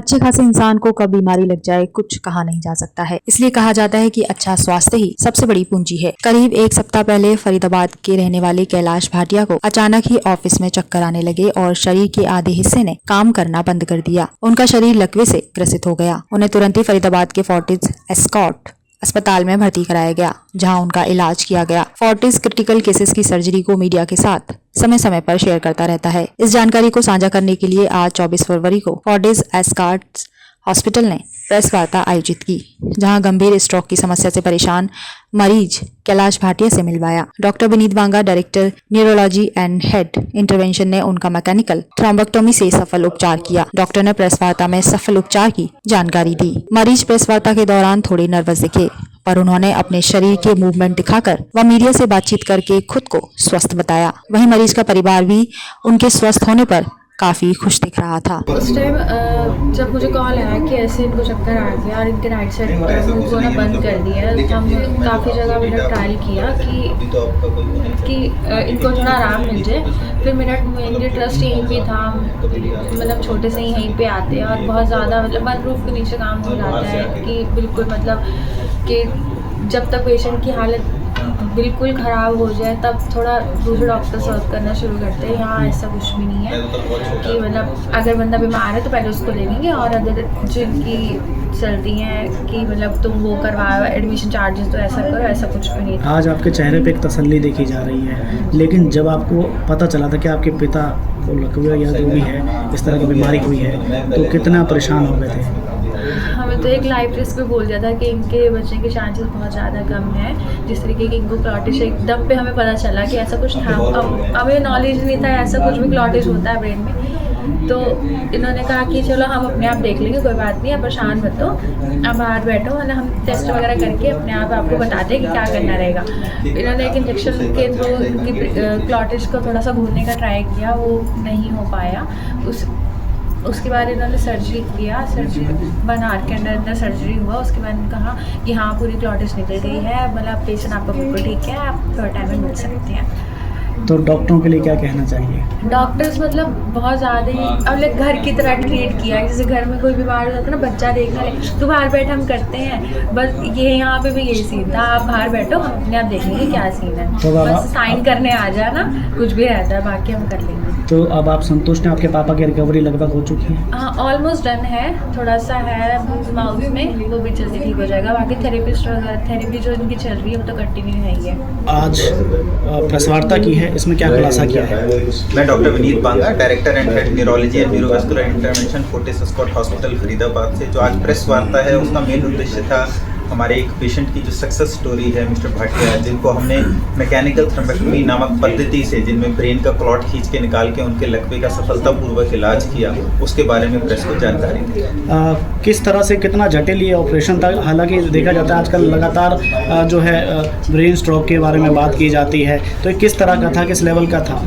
अच्छे खासे इंसान को कब बीमारी लग जाए कुछ कहा नहीं जा सकता है। इसलिए कहा जाता है कि अच्छा स्वास्थ्य ही सबसे बड़ी पूंजी है। करीब एक सप्ताह पहले फरीदाबाद के रहने वाले कैलाश भाटिया को अचानक ही ऑफिस में चक्कर आने लगे और शरीर के आधे हिस्से ने काम करना बंद कर दिया। उनका शरीर लकवे से ग्रसित हो गया। उन्हें तुरंत ही फरीदाबाद के फोर्टिस एस्कॉट अस्पताल में भर्ती कराया गया, जहां उनका इलाज किया गया। फोर्टिस क्रिटिकल केसेस की सर्जरी को मीडिया के साथ समय समय पर शेयर करता रहता है। इस जानकारी को साझा करने के लिए आज 24 फरवरी को फोर्टिस एस्कॉट हॉस्पिटल ने प्रेस वार्ता आयोजित की, जहां गंभीर स्ट्रोक की समस्या से परेशान मरीज कैलाश भाटिया से मिलवाया। Doctor Vineet Banga, director neurology and head intervention, ने उनका मैकेनिकल थ्रोम्बोक्टोमी से सफल उपचार किया। डॉक्टर ने प्रेस वार्ता में सफल उपचार की जानकारी दी। मरीज प्रेस वार्ता के दौरान थोड़े नर्वस दिखे, पर उन्होंने अपने शरीर के मूवमेंट दिखाकर व मीडिया से बातचीत करके खुद को स्वस्थ बताया। वहीं मरीज का परिवार भी उनके स्वस्थ होने पर काफी खुश दिख रहा था। उस टाइम जब मुझे कॉल आया कि ऐसे इनको चक्कर आ गया और इनके राइट साइड को ना बंद कर दिया, हम काफ़ी जगह मैंने ट्रायल किया कि इनको थोड़ा आराम मिल जाए। फिर मेरा मेनली ट्रस्ट यहीं पे था, मतलब छोटे से ही यहीं पे आते हैं और बहुत ज़्यादा मतलब वन रूफ के नीचे काम हो जाता है कि बिल्कुल मतलब कि जब तक पेशेंट की हालत बिल्कुल ख़राब हो जाए तब थोड़ा दूसरे डॉक्टर सर्व करना शुरू करते हैं। यहाँ ऐसा कुछ भी नहीं है कि मतलब अगर बंदा बीमार है तो पहले उसको ले लेंगे, और अगर जिनकी चलती हैं कि मतलब तुम वो करवाओ एडमिशन चार्जेस तो ऐसा करो, ऐसा कुछ भी नहीं। आज आपके चेहरे पे एक तसल्ली देखी जा रही है, लेकिन जब आपको पता चला था कि आपके पिता को लकवा या जो भी है इस तरह की बीमारी हुई है तो कितना परेशान हो गए थे? हमें तो एक लाइफ रिस्क पे बोल दिया था कि इनके बचने के चांसेस बहुत ज़्यादा कम है। जिस तरीके की इनको क्लॉटिश एकदम पे हमें पता चला कि ऐसा कुछ था, हमें नॉलेज नहीं था ऐसा कुछ भी क्लॉटिश होता है ब्रेन में। तो इन्होंने कहा कि चलो हम अपने आप देख लेंगे, कोई बात नहीं, आप परेशान मत हो, आप बाहर बैठो, मतलब हम टेस्ट वगैरह करके अपने आप आपको बताते हैं कि क्या करना रहेगा। इन्होंने एक इंजेक्शन के थ्रू उनकी क्लॉटिश को थोड़ा सा भूनने का ट्राई किया, वो नहीं हो पाया। उसके बाद इन्होंने सर्जरी किया, सर्जरी 1 आवर के अंदर सर्जरी हुआ। उसके बाद कहा कि हाँ पूरी क्लॉटिश निकल गई है, मतलब पेशेंट आपका बिल्कुल ठीक है, आप थोड़ा टाइम में मिल सकते हैं। तो डॉक्टरों के लिए क्या कहना चाहिए? डॉक्टर्स मतलब बहुत ज़्यादा ही अब लाइक घर की तरह ट्रीट किया। जैसे घर में कोई बीमार हो जाता है ना, बच्चा देखना ले तो बाहर बैठ हम करते हैं, बस ये यहाँ पे भी यही सीन था, आप बाहर बैठो हम अपने आप देखेंगे क्या सीन है, तो बस साइन करने आ जाना, कुछ भी रहता है बाकी हम कर लेंगे। तो अब आप संतुष्ट हैं? आपके पापा की रिकवरी लगभग हो चुकी है? हाँ ऑलमोस्ट डन है, थोड़ा सा है माउथ में, वो भी जल्दी ठीक हो जाएगा। बाकी थेरेपी जो इनकी चल रही है वो तो कंटिन्यू है ही है। आज प्रेस वार्ता की है, इसमें क्या खुलासा किया है? मैं doctor Vineet Banga, director and head neurology and neurovascular intervention Fortis Escorts hospital Faridabad से। जो आज प्रेस वार्ता है उसका मेन उद्देश्य था हमारे एक पेशेंट की जो सक्सेस स्टोरी है मिस्टर भाटिया, जिनको हमने मैकेनिकल थ्रोम्बोक्टोमी नामक पद्धति से, जिनमें ब्रेन का क्लॉट खींच के निकाल के उनके लकवे का सफलतापूर्वक इलाज किया, उसके बारे में प्रेस को जानकारी दी। किस तरह से, कितना जटिल ये ऑपरेशन था? हालांकि देखा जाता है आजकल लगातार जो है ब्रेन स्ट्रोक के बारे में बात की जाती है, तो ये किस तरह का था, किस लेवल का था?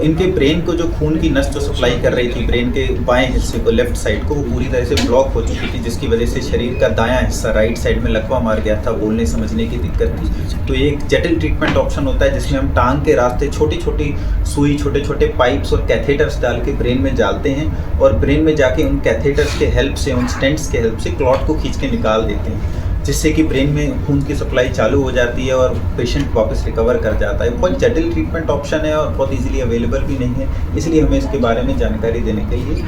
इनके ब्रेन को जो खून की नस जो सप्लाई कर रही थी ब्रेन के बाएं हिस्से को, लेफ्ट साइड को, वो पूरी तरह से ब्लॉक हो चुकी थी, जिसकी वजह से शरीर का दायां हिस्सा राइट साइड में लकवा मार गया था, बोलने समझने की दिक्कत थी। तो ये एक जटिल ट्रीटमेंट ऑप्शन होता है जिसमें हम टांग के रास्ते छोटी छोटी सुई, छोटे छोटे पाइप्स और कैथेटर्स डाल के ब्रेन में डालते हैं और ब्रेन में जाके उन कैथेटर्स के हेल्प से, उन स्टेंट्स के हेल्प से क्लॉट को खींच के निकाल देते हैं, जिससे कि ब्रेन में खून की सप्लाई चालू हो जाती है और पेशेंट वापस रिकवर कर जाता है। बहुत जटिल ट्रीटमेंट ऑप्शन है और बहुत इजीली अवेलेबल भी नहीं है, इसलिए हमें इसके बारे में जानकारी देने के लिए।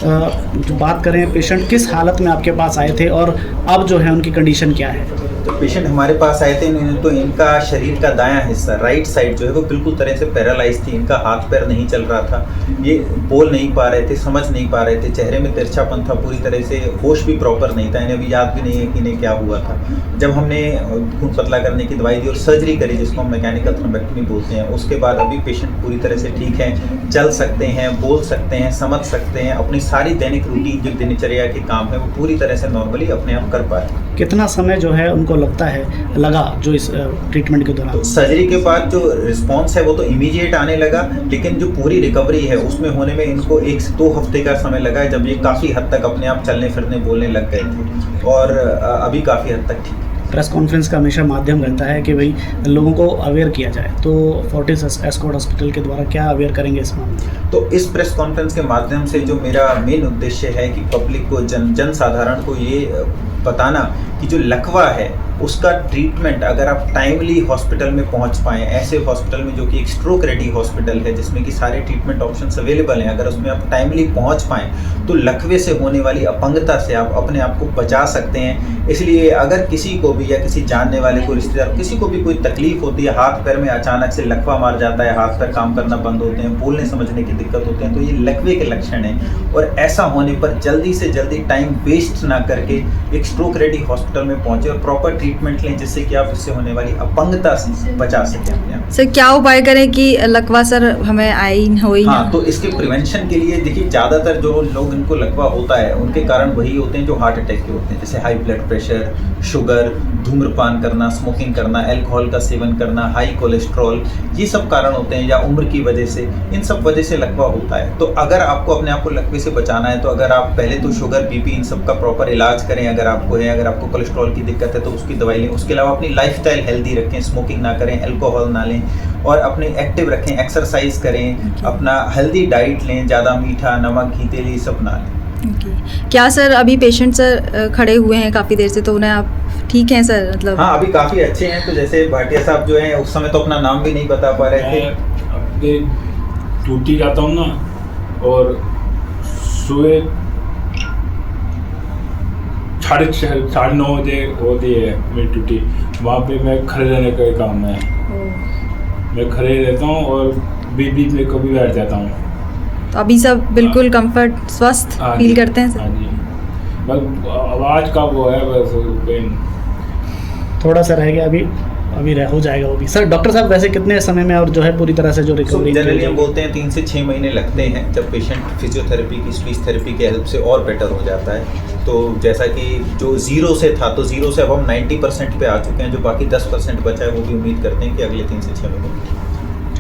जो बात करें, पेशेंट किस हालत में आपके पास आए थे और अब जो है उनकी कंडीशन क्या है? तो पेशेंट हमारे पास आए थे तो इनका शरीर का दायां हिस्सा, राइट साइड जो है वो बिल्कुल तरह से पैरालाइज थी, इनका हाथ पैर नहीं चल रहा था, ये बोल नहीं पा रहे थे, समझ नहीं पा रहे थे, चेहरे में तिरछापन था, पूरी तरह से होश भी प्रॉपर नहीं था, इन्हें अभी याद भी नहीं है कि इन्हें क्या हुआ था। जब हमने खून पतला करने की दवाई दी और सर्जरी करी, जिसको हम मैकेनिकल थ्रोम्बोक्टोमी बोलते हैं, उसके बाद अभी पेशेंट पूरी तरह से ठीक है, चल सकते हैं, बोल सकते हैं, समझ सकते हैं, अपनी सारी दैनिक रूटीन जो दिनचर्या के काम है वो पूरी तरह से नॉर्मली अपने आप कर पाए। कितना समय जो है उनको लगता है लगा जो इस ट्रीटमेंट के दौरान? तो सर्जरी के बाद जो रिस्पांस है वो तो इमीडिएट आने लगा, लेकिन जो पूरी रिकवरी है उसमें होने में इनको 1 से 2 हफ्ते का समय लगा है, जब ये काफ़ी हद तक अपने आप चलने फिरने बोलने लग गए थे और अभी काफ़ी हद तक ठीक है। प्रेस कॉन्फ्रेंस का हमेशा माध्यम रहता है कि भाई लोगों को अवेयर किया जाए, तो फोर्टिस एस्कॉर्ट हॉस्पिटल के द्वारा क्या अवेयर करेंगे इस मामले में? तो इस प्रेस कॉन्फ्रेंस के माध्यम से जो मेरा मेन उद्देश्य है कि पब्लिक को, जन साधारण को ये बताना कि जो लकवा है उसका ट्रीटमेंट अगर आप टाइमली हॉस्पिटल में पहुंच पाएँ, ऐसे हॉस्पिटल में जो कि एक स्ट्रोक रेडी हॉस्पिटल है जिसमें कि सारे ट्रीटमेंट ऑप्शंस अवेलेबल हैं, अगर उसमें आप टाइमली पहुंच पाएँ तो लकवे से होने वाली अपंगता से आप अपने आप को बचा सकते हैं। इसलिए अगर किसी को भी या किसी जानने वाले को, रिश्तेदार, किसी को भी कोई तकलीफ होती है, हाथ पैर में अचानक से लकवा मार जाता है, हाथ पैर काम करना बंद होते हैं, बोलने समझने की दिक्कत होती है, तो ये लकवे के लक्षण हैं। और ऐसा होने पर जल्दी से जल्दी टाइम वेस्ट ना करके एक स्ट्रोक रेडी हॉस्पिटल में पहुंचे और प्रॉपर ट्रीटमेंट लें जिससे कि आप इससे होने वाली अपंगता से बचा सकें अपने आप। सर क्या उपाय करें कि लकवा सर हमें आई हो ही हाँ, तो इसके प्रिवेंशन के लिए देखिए, ज़्यादातर जो लोग इनको लकवा होता है उनके कारण वही होते हैं जो हार्ट अटैक के होते हैं, जैसे हाई ब्लड प्रेशर, शुगर, धूम्रपान करना, स्मोकिंग करना, अल्कोहल का सेवन करना, हाई कोलेस्ट्रॉल, ये सब कारण होते हैं, या उम्र की वजह से, इन सब वजह से लकवा होता है। तो अगर आपको अपने आप को लकवे से बचाना है तो अगर आप पहले तो शुगर, बीपी, इन सब का प्रॉपर इलाज करें अगर आपको है, अगर आपको कोलेस्ट्रॉल की दिक्कत है तो उसकी दवाई लें। उसके अलावा अपनी लाइफस्टाइल हेल्दी रखें, स्मोकिंग ना करें, अल्कोहल ना लें, और अपने एक्टिव रखें, एक्सरसाइज करें, अपना हेल्दी डाइट लें, ज़्यादा मीठा, नमक, घी, तेल ये सब ना लें। क्या सर अभी पेशेंट सर खड़े हुए हैं काफ़ी देर से, तो उन्हें आप ठीक हैं सर? मतलब हाँ, अभी काफ़ी अच्छे हैं। तो जैसे भाटिया साहब जो हैं उस समय तो अपना नाम भी नहीं बता पा रहे थे। अपने ड्यूटी जाता हूँ ना, और सुबह 9:30 बजे होती है मेरी ड्यूटी। वहाँ पे मैं खड़े रहने का काम है, मैं खड़े रहता हूँ और बीच में कभी बैठ जाता हूँ। तो अभी सब बिल्कुल कंफर्ट, स्वस्थ फील करते हैं सर? हाँ जी, बस आवाज़ का वो है, बस पेन थोड़ा सा रह गया, अभी हो जाएगा वो भी। सर डॉक्टर साहब वैसे कितने समय में और जो है पूरी तरह से जो रिकवरी? जनरली हम बोलते हैं 3 से 6 महीने लगते हैं, जब पेशेंट फिजियोथेरेपी की, स्पीच थेरेपी की हेल्प से और बेटर हो जाता है। तो जैसा कि जो 0 से था, तो 0 से अब हम 90% पे आ चुके हैं, जो बाकी 10% बचा है वो भी उम्मीद करते हैं कि अगले 3 से 6 महीने